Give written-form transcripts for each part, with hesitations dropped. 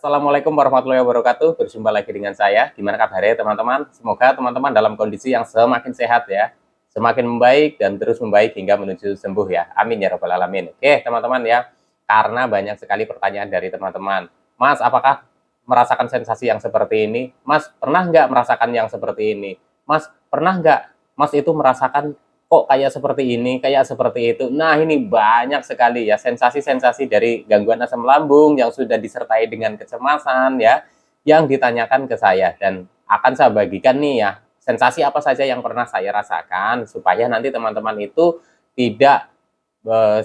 Assalamualaikum warahmatullahi wabarakatuh. Berjumpa lagi dengan saya. Gimana kabarnya teman-teman? Semoga teman-teman dalam kondisi yang semakin sehat ya. Semakin membaik dan terus membaik hingga menuju sembuh ya. Amin ya rabbal alamin. Oke teman-teman ya. Karena banyak sekali pertanyaan dari teman-teman. Mas, apakah merasakan sensasi yang seperti ini? Mas, pernah nggak merasakan yang seperti ini? Mas, pernah nggak Mas itu merasakan kok kayak seperti ini, kayak seperti itu. Nah, ini banyak sekali ya sensasi-sensasi dari gangguan asam lambung yang sudah disertai dengan kecemasan ya, yang ditanyakan ke saya dan akan saya bagikan nih ya, sensasi apa saja yang pernah saya rasakan supaya nanti teman-teman itu tidak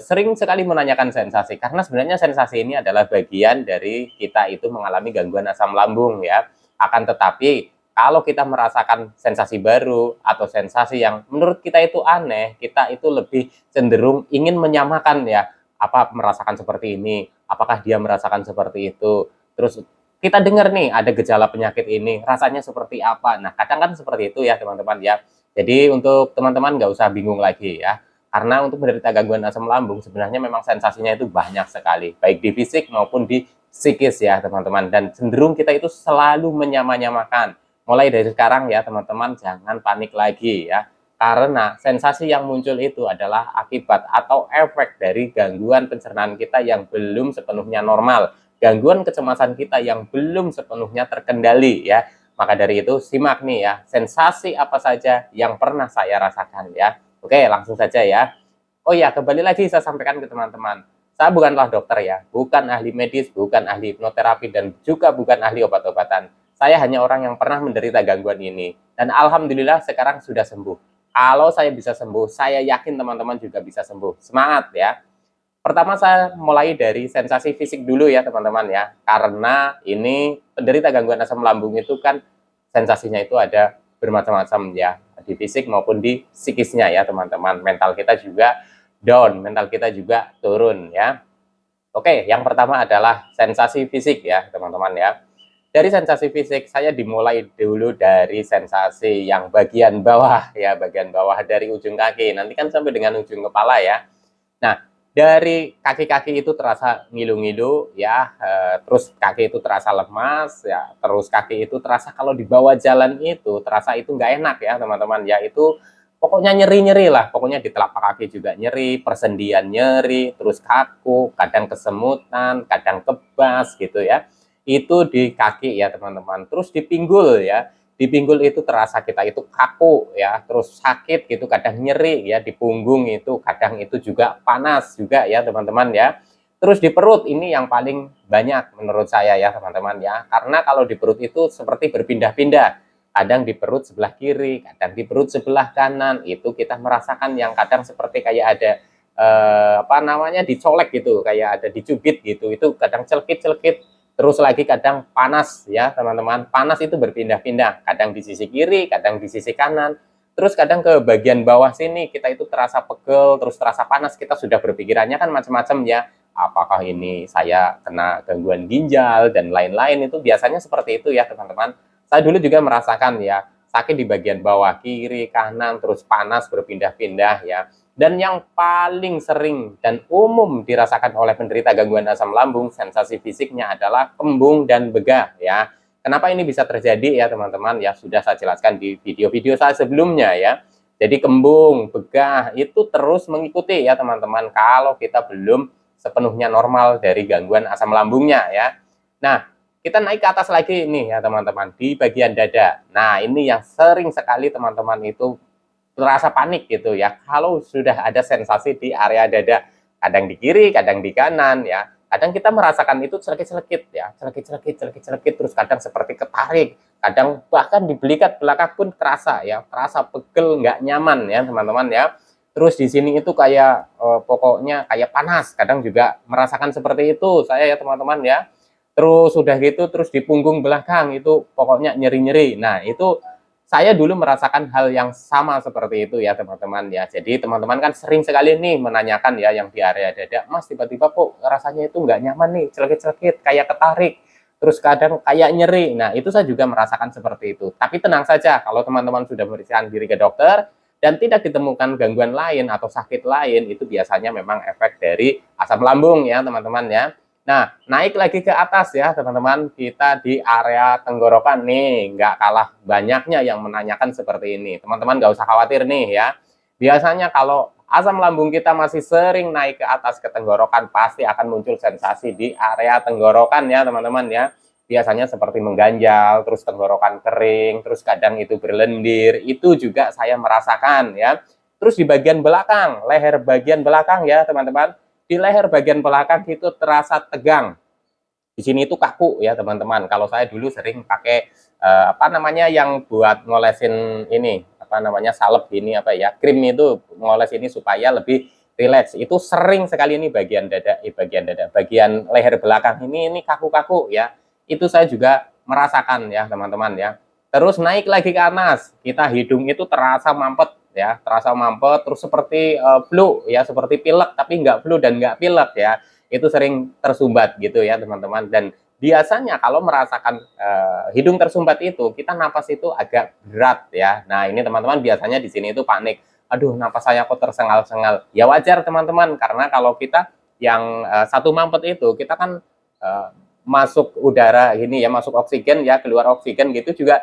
sering sekali menanyakan sensasi karena sebenarnya sensasi ini adalah bagian dari kita itu mengalami gangguan asam lambung ya. Akan tetapi kalau kita merasakan sensasi baru atau sensasi yang menurut kita itu aneh, kita itu lebih cenderung ingin menyamakan ya, apa merasakan seperti ini, apakah dia merasakan seperti itu. Terus kita dengar nih ada gejala penyakit ini, rasanya seperti apa. Nah, kadang kan seperti itu ya teman-teman ya. Jadi untuk teman-teman nggak usah bingung lagi ya. Karena untuk menderita gangguan asam lambung sebenarnya memang sensasinya itu banyak sekali, baik di fisik maupun di psikis ya teman-teman. Dan cenderung kita itu selalu menyamakan. Mulai dari sekarang ya teman-teman jangan panik lagi ya. Karena sensasi yang muncul itu adalah akibat atau efek dari gangguan pencernaan kita yang belum sepenuhnya normal. Gangguan kecemasan kita yang belum sepenuhnya terkendali ya. Maka dari itu simak nih ya, sensasi apa saja yang pernah saya rasakan ya. Oke, langsung saja ya. Oh ya, kembali lagi saya sampaikan ke teman-teman. Saya bukanlah dokter ya, bukan ahli medis, bukan ahli hipnoterapi, dan juga bukan ahli obat-obatan. Saya hanya orang yang pernah menderita gangguan ini. Dan alhamdulillah sekarang sudah sembuh. Kalau saya bisa sembuh, saya yakin teman-teman juga bisa sembuh. Semangat ya. Pertama saya mulai dari sensasi fisik dulu ya teman-teman ya. Karena ini penderita gangguan asam lambung itu kan sensasinya itu ada bermacam-macam ya. Di fisik maupun di psikisnya ya teman-teman. Mental kita juga down, mental kita juga turun ya. Oke, yang pertama adalah sensasi fisik ya teman-teman ya. Dari sensasi fisik, saya dimulai dulu dari sensasi yang bagian bawah ya, bagian bawah dari ujung kaki. Nanti kan sampai dengan ujung kepala ya. Nah, dari kaki-kaki itu terasa ngilu-ngilu ya, terus kaki itu terasa lemas ya, terus kaki itu terasa kalau dibawa jalan itu terasa itu nggak enak ya teman-teman ya. Itu pokoknya nyeri-nyeri lah, pokoknya di telapak kaki juga nyeri, persendian nyeri, terus kaku, kadang kesemutan, kadang kebas gitu ya. Itu di kaki ya teman-teman. Terus di pinggul ya, di pinggul itu terasa kita itu kaku ya, terus sakit gitu, kadang nyeri ya. Di punggung itu kadang itu juga panas juga ya teman-teman ya. Terus di perut ini yang paling banyak menurut saya ya teman-teman ya, karena kalau di perut itu seperti berpindah-pindah, kadang di perut sebelah kiri, kadang di perut sebelah kanan. Itu kita merasakan yang kadang seperti kayak ada apa namanya, dicolek gitu, kayak ada dicubit gitu. Itu kadang celkit-celkit. Terus lagi kadang panas ya teman-teman. Panas itu berpindah-pindah, kadang di sisi kiri, kadang di sisi kanan. Terus kadang ke bagian bawah sini kita itu terasa pegel, terus terasa panas. Kita sudah berpikirannya kan macam-macam ya. Apakah ini saya kena gangguan ginjal dan lain-lain. Itu biasanya seperti itu ya teman-teman. Saya dulu juga merasakan ya, sakit di bagian bawah kiri, kanan, terus panas berpindah-pindah ya. Dan yang paling sering dan umum dirasakan oleh penderita gangguan asam lambung, sensasi fisiknya adalah kembung dan begah ya. Kenapa ini bisa terjadi ya teman-teman? Ya sudah saya jelaskan di video-video saya sebelumnya ya. Jadi kembung, begah itu terus mengikuti ya teman-teman kalau kita belum sepenuhnya normal dari gangguan asam lambungnya ya. Nah, kita naik ke atas lagi nih ya teman-teman, di bagian dada. Nah, ini yang sering sekali teman-teman itu terasa panik gitu ya kalau sudah ada sensasi di area dada, kadang di kiri kadang di kanan ya. Kadang kita merasakan itu celekit-celekit ya, celekit-celekit, terus kadang seperti ketarik, kadang bahkan di belikat belakang pun terasa ya, terasa pegel, nggak nyaman ya teman-teman ya. Terus di sini itu kayak pokoknya kayak panas, kadang juga merasakan seperti itu saya ya teman-teman ya. Terus sudah gitu, terus di punggung belakang itu pokoknya nyeri-nyeri. Nah, itu saya dulu merasakan hal yang sama seperti itu ya teman-teman ya. Jadi teman-teman kan sering sekali nih menanyakan ya yang di area dada, Mas tiba-tiba kok rasanya itu nggak nyaman nih, celekit-celekit, kayak ketarik, terus kadang kayak nyeri. Nah itu saya juga merasakan seperti itu. Tapi tenang saja, kalau teman-teman sudah memeriksakan diri ke dokter dan tidak ditemukan gangguan lain atau sakit lain, itu biasanya memang efek dari asam lambung ya teman-teman ya. Nah, naik lagi ke atas ya teman-teman, kita di area tenggorokan nih, nggak kalah banyaknya yang menanyakan seperti ini. Teman-teman nggak usah khawatir nih ya. Biasanya kalau asam lambung kita masih sering naik ke atas ke tenggorokan, pasti akan muncul sensasi di area tenggorokan ya teman-teman ya. Biasanya seperti mengganjal, terus tenggorokan kering, terus kadang itu berlendir, itu juga saya merasakan ya. Terus di bagian belakang, leher bagian belakang ya teman-teman, di leher bagian belakang itu terasa tegang. Di sini itu kaku ya teman-teman. Kalau saya dulu sering pakai apa namanya yang buat ngolesin ini, apa namanya salep ini apa ya, krim itu ngoles ini supaya lebih rileks. Itu sering sekali ini bagian dada, bagian leher belakang ini kaku-kaku ya. Itu saya juga merasakan ya teman-teman ya. Terus naik lagi ke atas, kita hidung itu terasa mampet ya, terasa mampet, terus seperti flu ya, seperti pilek tapi nggak flu dan nggak pilek ya, itu sering tersumbat gitu ya teman-teman. Dan biasanya kalau merasakan hidung tersumbat itu, kita napas itu agak berat ya. Nah ini teman-teman biasanya di sini itu panik, aduh napas saya kok tersengal-sengal. Ya wajar teman-teman, karena kalau kita yang satu mampet itu, kita kan masuk udara ini ya, masuk oksigen ya, keluar oksigen gitu juga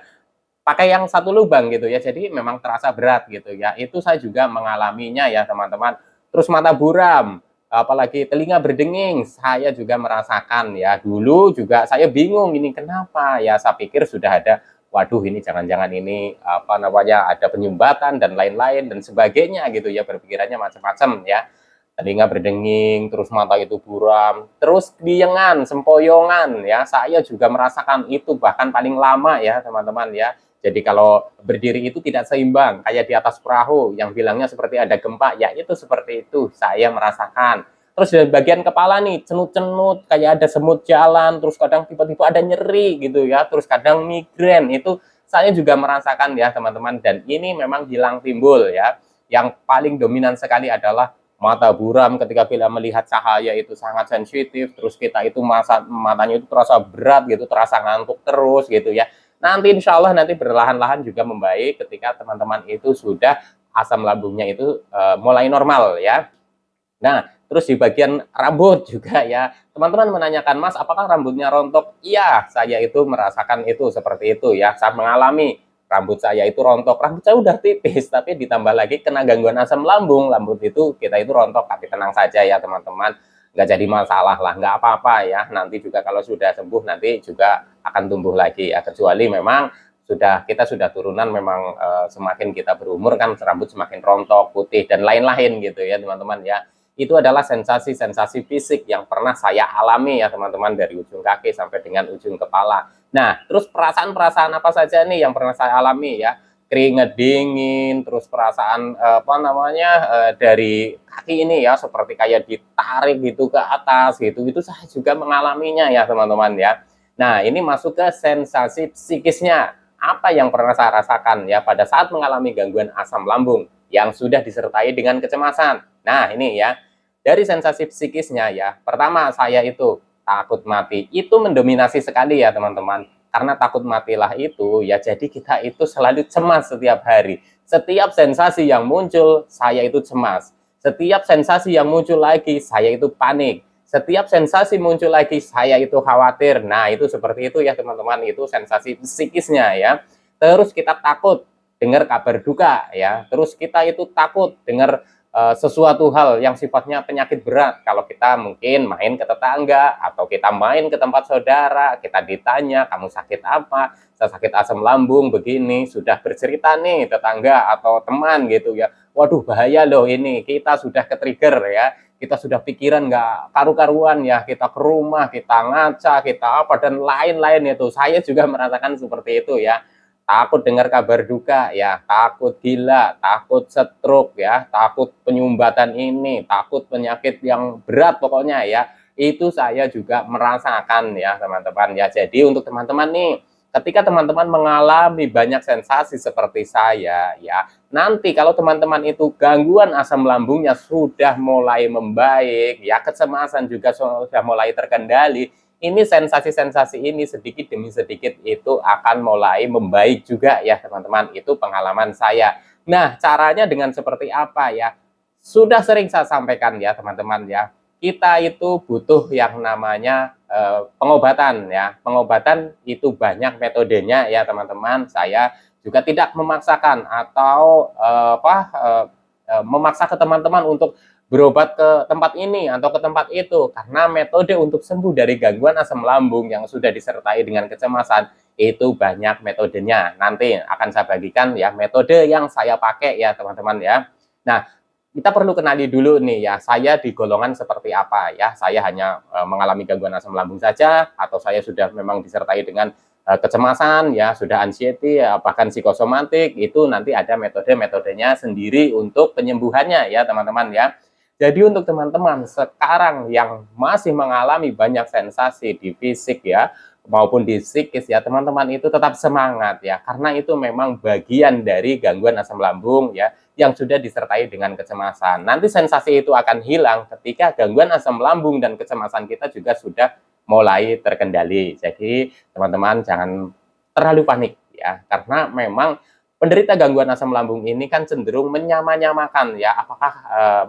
pakai yang satu lubang gitu ya, jadi memang terasa berat gitu ya. Itu saya juga mengalaminya ya teman-teman. Terus mata buram, apalagi telinga berdenging, saya juga merasakan ya. Dulu juga saya bingung ini kenapa ya, saya pikir sudah ada, waduh ini jangan-jangan ini apa namanya ada penyumbatan dan lain-lain dan sebagainya gitu ya, berpikirannya macam-macam ya. Telinga berdenging, terus mata itu buram, terus keliengan, sempoyongan ya, saya juga merasakan itu bahkan paling lama ya teman-teman ya. Jadi kalau berdiri itu tidak seimbang, kayak di atas perahu, yang bilangnya seperti ada gempa, ya itu seperti itu, saya merasakan. Terus dari bagian kepala nih, cenut-cenut, kayak ada semut jalan, terus kadang tiba-tiba ada nyeri gitu ya, terus kadang migrain, itu saya juga merasakan ya teman-teman, dan ini memang hilang timbul ya. Yang paling dominan sekali adalah mata buram ketika kita melihat cahaya itu sangat sensitif, terus kita itu matanya itu terasa berat gitu, terasa ngantuk terus gitu ya. Nanti insya Allah nanti berlahan-lahan juga membaik ketika teman-teman itu sudah asam lambungnya itu mulai normal ya. Nah, terus di bagian rambut juga ya, teman-teman menanyakan, Mas, apakah rambutnya rontok? Iya, saya itu merasakan itu seperti itu ya. Saya mengalami rambut saya itu rontok. Rambut saya udah tipis, tapi ditambah lagi kena gangguan asam lambung, rambut itu kita itu rontok. Tapi tenang saja ya teman-teman, nggak jadi masalah lah, nggak apa-apa ya. Nanti juga kalau sudah sembuh nanti juga akan tumbuh lagi ya. Kecuali memang kita sudah turunan, memang semakin kita berumur kan rambut semakin rontok, putih dan lain-lain gitu ya teman-teman ya. Itu adalah sensasi-sensasi fisik yang pernah saya alami ya teman-teman, dari ujung kaki sampai dengan ujung kepala. Nah, terus perasaan-perasaan apa saja nih yang pernah saya alami ya? Keringat dingin, terus perasaan apa namanya dari kaki ini ya, seperti kayak ditarik gitu ke atas gitu. Itu saya juga mengalaminya ya teman-teman ya. Nah, ini masuk ke sensasi psikisnya. Apa yang pernah saya rasakan ya pada saat mengalami gangguan asam lambung yang sudah disertai dengan kecemasan. Nah, ini ya, dari sensasi psikisnya ya, pertama saya itu takut mati. Itu mendominasi sekali ya teman-teman. Karena takut matilah itu ya, jadi kita itu selalu cemas setiap hari. Setiap sensasi yang muncul, saya itu cemas. Setiap sensasi yang muncul lagi, saya itu panik. Setiap sensasi muncul lagi, saya itu khawatir. Nah, itu seperti itu ya teman-teman, itu sensasi psikisnya ya. Terus kita takut dengar kabar duka ya. Terus kita itu takut dengar sesuatu hal yang sifatnya penyakit berat. Kalau kita mungkin main ke tetangga atau kita main ke tempat saudara, kita ditanya, kamu sakit apa? Saya sakit asam lambung begini, sudah bercerita nih tetangga atau teman gitu ya. Waduh bahaya loh ini, kita sudah ke-trigger ya. Kita sudah pikiran nggak karu-karuan ya, kita ke rumah, kita ngaca, kita apa, dan lain-lain itu. Saya juga merasakan seperti itu ya. Takut dengar kabar duka ya, takut gila, takut stroke ya, takut penyumbatan ini, takut penyakit yang berat pokoknya ya. Itu saya juga merasakan ya teman-teman ya. Jadi untuk teman-teman nih, ketika teman-teman mengalami banyak sensasi seperti saya ya, nanti kalau teman-teman itu gangguan asam lambungnya sudah mulai membaik ya, kecemasan juga sudah mulai terkendali, ini sensasi-sensasi ini sedikit demi sedikit itu akan mulai membaik juga ya teman-teman. Itu pengalaman saya. Nah, caranya dengan seperti apa ya? Sudah sering saya sampaikan ya teman-teman ya. kita itu butuh yang namanya pengobatan ya. Pengobatan itu banyak metodenya ya teman-teman. Saya juga tidak memaksakan atau memaksa ke teman-teman untuk berobat ke tempat ini atau ke tempat itu, karena metode untuk sembuh dari gangguan asam lambung yang sudah disertai dengan kecemasan itu banyak metodenya. Nanti akan saya bagikan ya metode yang saya pakai ya teman-teman ya. Nah, kita perlu kenali dulu nih ya, saya di golongan seperti apa ya. Saya hanya mengalami gangguan asam lambung saja, atau saya sudah memang disertai dengan kecemasan ya, sudah anxiety ya, bahkan psikosomatik. Itu nanti ada metode-metodenya sendiri untuk penyembuhannya ya teman-teman ya. Jadi untuk teman-teman sekarang yang masih mengalami banyak sensasi di fisik ya, maupun di psikis ya, teman-teman itu tetap semangat ya, karena itu memang bagian dari gangguan asam lambung ya, yang sudah disertai dengan kecemasan. Nanti sensasi itu akan hilang ketika gangguan asam lambung dan kecemasan kita juga sudah mulai terkendali. Jadi teman-teman jangan terlalu panik ya, karena memang penderita gangguan asam lambung ini kan cenderung menyamakan ya, apakah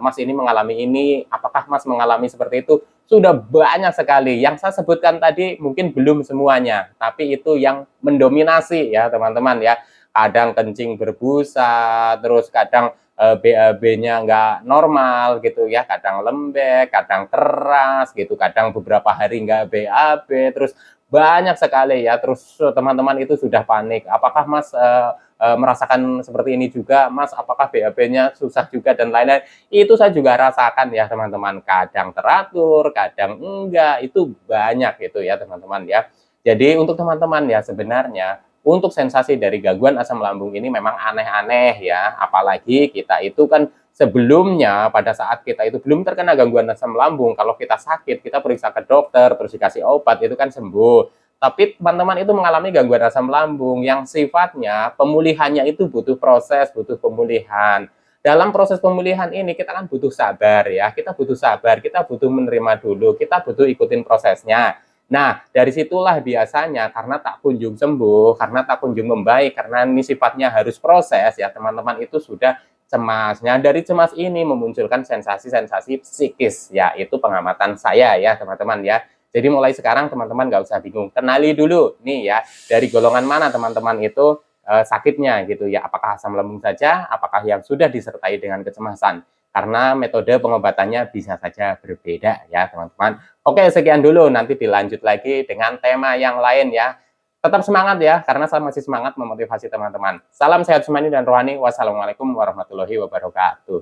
Mas ini mengalami ini, apakah Mas mengalami seperti itu, sudah banyak sekali. Yang saya sebutkan tadi mungkin belum semuanya, tapi itu yang mendominasi ya teman-teman ya. Kadang kencing berbusa, terus kadang BAB-nya nggak normal gitu ya, kadang lembek, kadang keras gitu, kadang beberapa hari nggak BAB, terus banyak sekali ya. Terus teman-teman itu sudah panik, apakah Mas merasakan seperti ini juga, Mas, apakah BAB-nya susah juga dan lain-lain. Itu saya juga rasakan ya teman-teman, kadang teratur, kadang enggak, itu banyak itu ya teman-teman ya. Jadi untuk teman-teman ya, sebenarnya untuk sensasi dari gangguan asam lambung ini memang aneh-aneh ya, apalagi kita itu kan sebelumnya pada saat kita itu belum terkena gangguan asam lambung, kalau kita sakit kita periksa ke dokter terus dikasih obat itu kan sembuh. Tapi teman-teman itu mengalami gangguan asam lambung yang sifatnya pemulihannya itu butuh proses, butuh pemulihan. Dalam proses pemulihan ini kita kan butuh sabar ya, kita butuh sabar, kita butuh menerima dulu, kita butuh ikutin prosesnya. Nah, dari situlah biasanya karena tak kunjung sembuh, karena tak kunjung membaik, karena ini sifatnya harus proses ya, teman-teman itu sudah cemas. Nah, dari cemas ini memunculkan sensasi-sensasi psikis, ya itu pengamatan saya ya teman-teman ya. Jadi mulai sekarang teman-teman nggak usah bingung, kenali dulu nih ya, dari golongan mana teman-teman itu sakitnya gitu ya, apakah asam lambung saja, apakah yang sudah disertai dengan kecemasan. Karena metode pengobatannya bisa saja berbeda ya teman-teman. Oke, sekian dulu, nanti dilanjut lagi dengan tema yang lain ya. Tetap semangat ya, karena saya masih semangat memotivasi teman-teman. Salam sehat, semani, dan rohani. Wassalamualaikum warahmatullahi wabarakatuh.